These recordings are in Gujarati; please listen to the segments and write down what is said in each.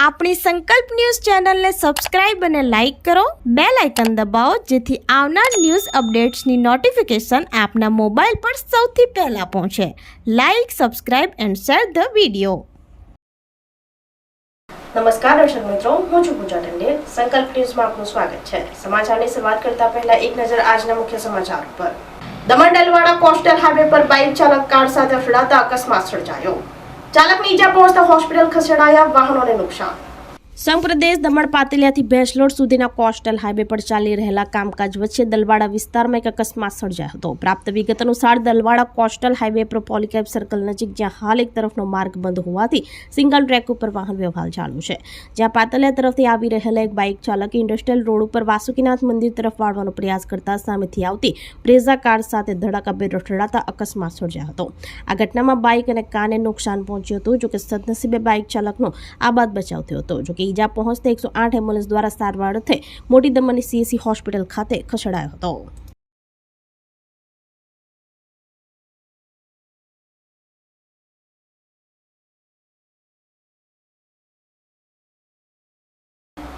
આપણી સંકલ્પ ન્યૂઝ ચેનલને સબસ્ક્રાઇબ અને લાઇક કરો, બેલ આઇકન દબાવો જેથી આવનાર ન્યૂઝ અપડેટ્સની નોટિફિકેશન આપના મોબાઈલ પર સૌથી પહેલા પહોંચે. Like, subscribe and share the video. નમસ્કાર દર્શક મિત્રો, હું છું પૂજા ટંડેલ. સંકલ્પ ન્યૂઝમાં આપનું સ્વાગત છે. સમાચારની શરૂઆત કરતા પહેલા એક નજર આજના મુખ્ય સમાચાર પર. દમણ ડેલવાડા કોસ્ટલ હાઈવે પર બાઇક ચાલક કાર સાથે અથડાતા અકસ્માત સર્જાયો. ચાલકને ઈજા પહોંચતા હોસ્પિટલ ખસેડાયા, વાહનોને નુકસાન. સંઘ પ્રદેશ દમણ પાતલિયાથી ભેંસલોડ સુધીના કોસ્ટલ હાઈવે પર ચાલી રહેલા કામકાજ વચ્ચે દલવાડા વિસ્તારમાં એક અકસ્માત સર્જાયો હતો. પ્રાપ્ત વિગત અનુસાર દલવાડા કોસ્ટલ હાઈવે પર પોલીકેપ સર્કલ નજીક, જ્યાં હાલ એક તરફનો માર્ગ બંધ હોવાથી સિંગલ ટ્રેક ઉપર વાહન વ્યવહાર ચાલુ છે, જ્યાં પાતલિયા તરફથી આવી રહેલા એક બાઇક ચાલકે ઇન્ડસ્ટ્રીયલ રોડ ઉપર વાસુકીનાથ મંદિર તરફ વાળવાનો પ્રયાસ કરતા સામેથી આવતી બ્રેઝા કાર સાથે ધડાકાભેર અથડાતા અકસ્માત સર્જાયો હતો. આ ઘટનામાં બાઇક અને કારને નુકસાન પહોંચ્યું હતું. જોકે સદનસીબે બાઇક ચાલકનો આબાદ બચાવ થયો હતો. જોકે ઈજા પહોંચતા 108 એમ્બ્યુલન્સ દ્વારા સારવાર અર્થે મોટી દમણની સીએસસી હોસ્પિટલ ખાતે ખસેડાયો હતો.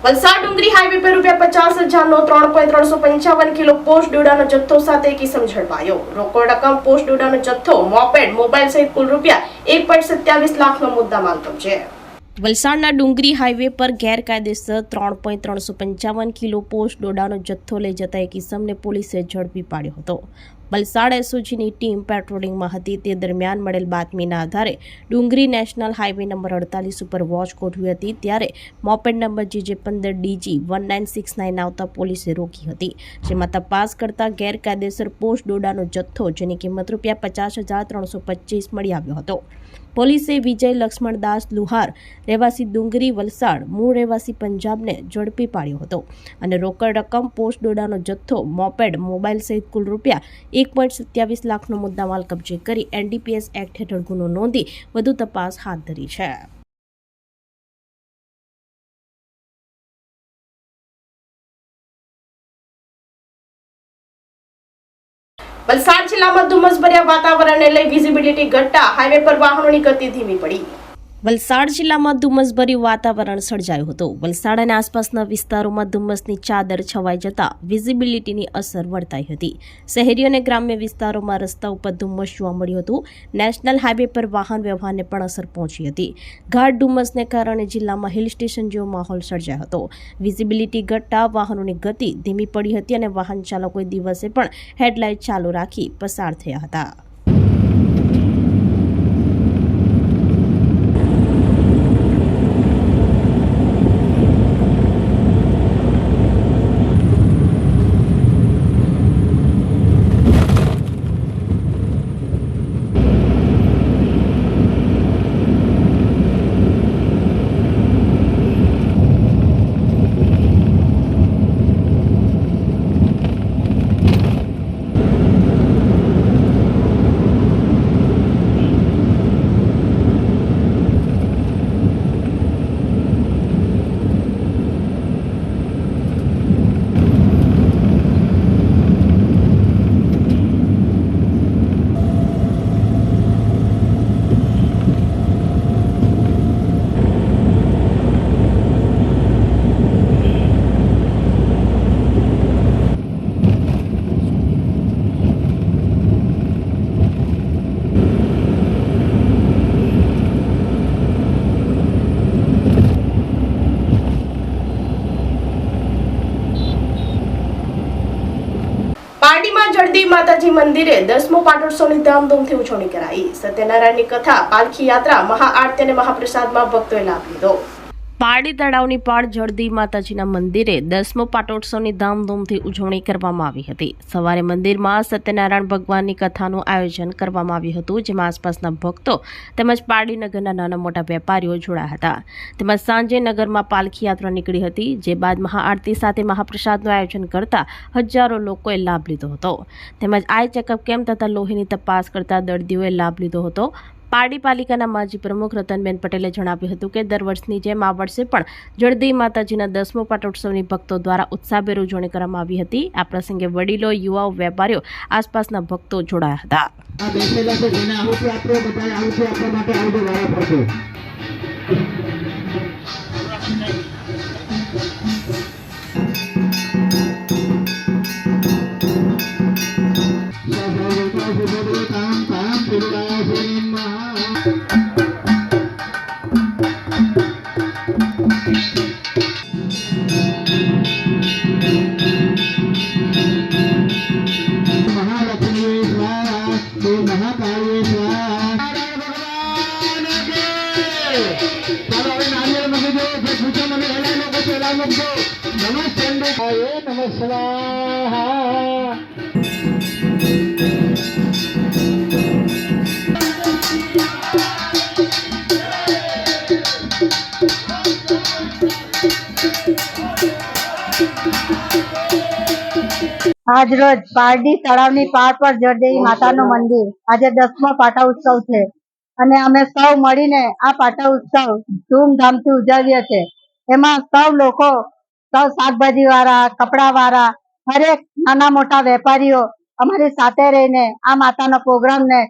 વલસાડ ડુંગરી હાઈવે પર ₹50,000 નો 3.355 કિલો પોસ્ટ ડોડાનો જથ્થો સાથે એક ઇસમ ઝડપાયો. રોકડ રકમ, પોસ્ટ ડોડાનો જથ્થો, મોપેડ, મોબાઈલ સહિત કુલ ₹1.27 લાખનો મુદ્દામાલ કબજે. વલસાડના ડુંગરી હાઈવે પર ગેરકાયદેસર 3.355 કિલો પોસ્ટ ડોડાનો જથ્થો લઈ જતા એક ઇસમને પોલીસે ઝડપી પાડ્યો હતો. વલસાડ એસઓજીની ટીમ પેટ્રોલિંગમાં હતી. તે દરમિયાન મળેલ બાતમીના આધારે ડુંગરી નેશનલ હાઈવે નંબર 48 ઉપર વોચ ગોઠવી હતી. ત્યારે મોપેડ નંબર JJ15DG1969 આવતા પોલીસે રોકી હતી, જેમાં તપાસ કરતા ગેરકાયદેસર પોસ્ટ ડોડાનો જથ્થો, જેની કિંમત ₹50,325 મળી આવ્યો હતો. પોલીસે વિજય લક્ષ્મણદાસ લુહાર, રહેવાસી ડુંગરી વલસાડ, મૂળ રહેવાસી પંજાબને ઝડપી પાડ્યો હતો અને રોકડ રકમ, પોસ્ટ ડોડાનો જથ્થો, મોપેડ, મોબાઈલ સહિત કુલ ₹1.27 લાખનો મુદ્દામાલ કબજે કરી NDPS એક્ટ હેઠળ ગુનો નોંધી વધુ તપાસ હાથ ધરી છે. વલસાડ જિલ્લામાં ધુમ્મસભર્યા વાતાવરણને લઈ વિઝિબિલિટી ઘટતા હાઈવે પર વાહનોની ગતિ ધીમી પડી. વલસાડ જિલ્લામાં ધુમ્મસભર્યું વાતાવરણ સર્જાયું હતું. વલસાડ અને આસપાસના વિસ્તારોમાં ધુમ્મસની ચાદર છવાઈ જતા વિઝિબિલિટીની અસર વર્તાઈ હતી. શહેરી અને ગ્રામ્ય વિસ્તારોમાં રસ્તા ઉપર ધુમ્મસ જોવા મળ્યું હતું. નેશનલ હાઈવે પર વાહન વ્યવહારને પણ અસર પહોંચી હતી. ગાઢ ધુમ્મસને કારણે જિલ્લામાં હિલ સ્ટેશન જેવો માહોલ સર્જાયો હતો. વિઝિબિલિટી ઘટતા વાહનોની ગતિ ધીમી પડી હતી અને વાહન ચાલકોએ દિવસે પણ હેડલાઇટ ચાલુ રાખી પસાર થયા હતા. પારડીમાં જળદેવી માતાજી મંદિરે 10મો પાટોત્સવની ધામધૂમથી ઉજવણી કરાઈ. સત્યનારાયણની કથા, પાલખી યાત્રા, મહાઆરતી અને મહાપ્રસાદમાં ભક્તોએ લાભ લીધો. પારડી તળાવની પાળ જળદેવી માતાજીના મંદિરે 10મો પાટોત્સવની ધામધૂમથી ઉજવણી કરવામાં આવી હતી. સવારે મંદિરમાં સત્યનારાયણ ભગવાનની કથાનું આયોજન કરવામાં આવ્યું હતું, જેમાં આસપાસના ભક્તો તેમજ પારડી નગરના નાના મોટા વેપારીઓ જોડાયા હતા. તેમજ સાંજે નગરમાં પાલખી યાત્રા નીકળી હતી, જે બાદ મહાઆરતી સાથે મહાપ્રસાદનું આયોજન કરતા હજારો લોકોએ લાભ લીધો હતો. તેમજ આઈ ચેકઅપ કેમ્પ તથા લોહીની તપાસ કરતા દર્દીઓએ લાભ લીધો હતો. પારડી પાલિકાના માજી પ્રમુખ રતનબેન પટેલે જણાવ્યું હતું કે દર વર્ષની જેમ આ વર્ષે પણ જળદેવી માતાજીના 10મો પાટોત્સવની ભક્તો દ્વારા ઉત્સાહભેર ઉજવણી કરવામાં આવી હતી. આ પ્રસંગે વડીલો, યુવાઓ, વેપારીઓ, આસપાસના ભક્તો જોડાયા હતા. આજ રોજ પારડી તળાવની પાળ પર જળદેવી માતાનું મંદિર આજે 10મો પાટા ઉત્સવ છે અને અમે સૌ મળીને આ પાટા ઉત્સવ ધૂમધામથી ઉજવીએ છીએ. એમાં સૌ લોકો, સૌ શાકભાજી વાળા, કપડા વાળા, હરેક નાના મોટા વેપારીઓ અમારી સાથે રહીને આ માતાના પ્રોગ્રામને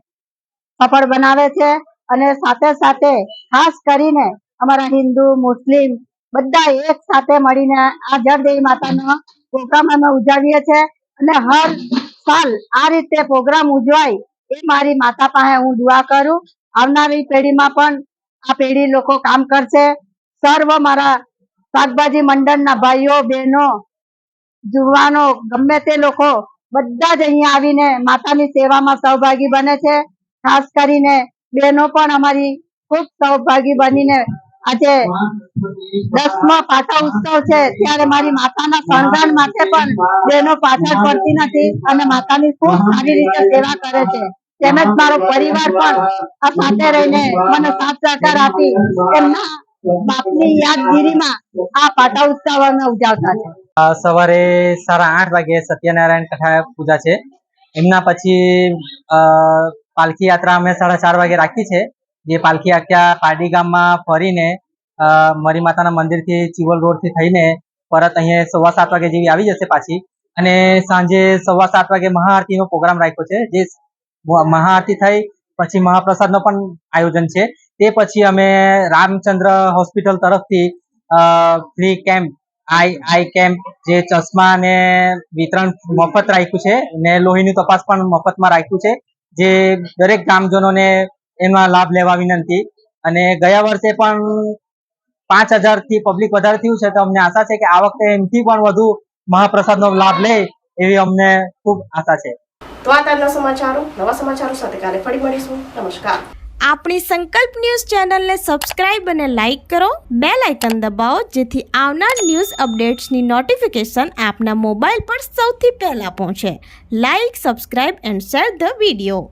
સફળ બનાવે છે. અને સાથે સાથે ખાસ કરીને અમારા હિન્દુ, મુસ્લિમ બધા એક સાથે મળીને આ જળદેવી માતાનો પ્રોગ્રામ અમે ઉજવીએ છીએ. અને હર સાલ આ રીતે પ્રોગ્રામ ઉજવાય એ મારી માતા પાસે હું દુઆ કરું. આવનારી પેઢીમાં પણ આ પેઢી લોકો કામ કરશે. સર્વ મારા શાકભાજી મંડળના ભાઈઓ, બહેનો, જુવાનો, ગમે તે લોકો બધા જ અહીંયા આવીને માતાની સેવામાં સહભાગી બને છે. ખાસ કરીને બહેનો પણ અમારી ખૂબ સહભાગી બનીને આજે 10મો પાટા ઉત્સવ છે ત્યારે મારી માતાના શણગાર માટે પણ બહેનો પાછળ પડતી નથી અને માતાની ખૂબ સારી રીતે સેવા કરે છે. તેમજ મારો પરિવાર પણ આ સાથે રહીને મને સાથ સહકાર આપી એમના બાપની યાદગીરીમાં આ પાટા ઉત્સવ અમે ઉજવતા છે. સવારે 8:30 વાગે સત્યનારાયણ કથા પૂજા છે. એમના પછી પાલખી યાત્રા અમે 4:30 વાગે રાખી છે. જે પાલખી યાત્રા પારડી ગામમાં ફરીને મરી માતાના મંદિરથી ચિવલ રોડથી થઈને પરત અહીંયા 7:15 વાગે જેવી આવી જશે પાછી. અને સાંજે 7:15 વાગે મહાઆરતીનો પ્રોગ્રામ રાખ્યો છે. જે મહાઆરતી થઈ પછી મહાપ્રસાદનો પણ આયોજન છે. તે પછી અમે રામચંદ્ર હોસ્પિટલ તરફથી ફ્રી કેમ્પ, આઈ કેમ્પ, જે ચશ્મા ને વિતરણ મફત રાખ્યું છે ને લોહીની તપાસ પણ મફતમાં રાખ્યું છે. જે દરેક ગામજનોને એમાં લાભ લેવા વિનંતી. અને ગયા વર્ષે પણ 5,000 થી પબ્લિક વધારે થયું છે તો અમને આશા છે કે આ વખતે એમથી પણ વધુ મહાપ્રસાદનો લાભ લે એવી અમને ખૂબ આશા છે. તો આ તાજના સમાચારો, નવા સમાચારો સાથે કાલે ફરી મળીશું. નમસ્કાર. આપણી સંકલ્પ ન્યૂઝ ચેનલને સબસ્ક્રાઇબ અને લાઇક કરો, બેલ આઇકન દબાવો જેથી આવનાર ન્યૂઝ અપડેટ્સની નોટિફિકેશન આપના મોબાઈલ પર સૌથી પહેલા પહોંચે. Like, subscribe and share the video.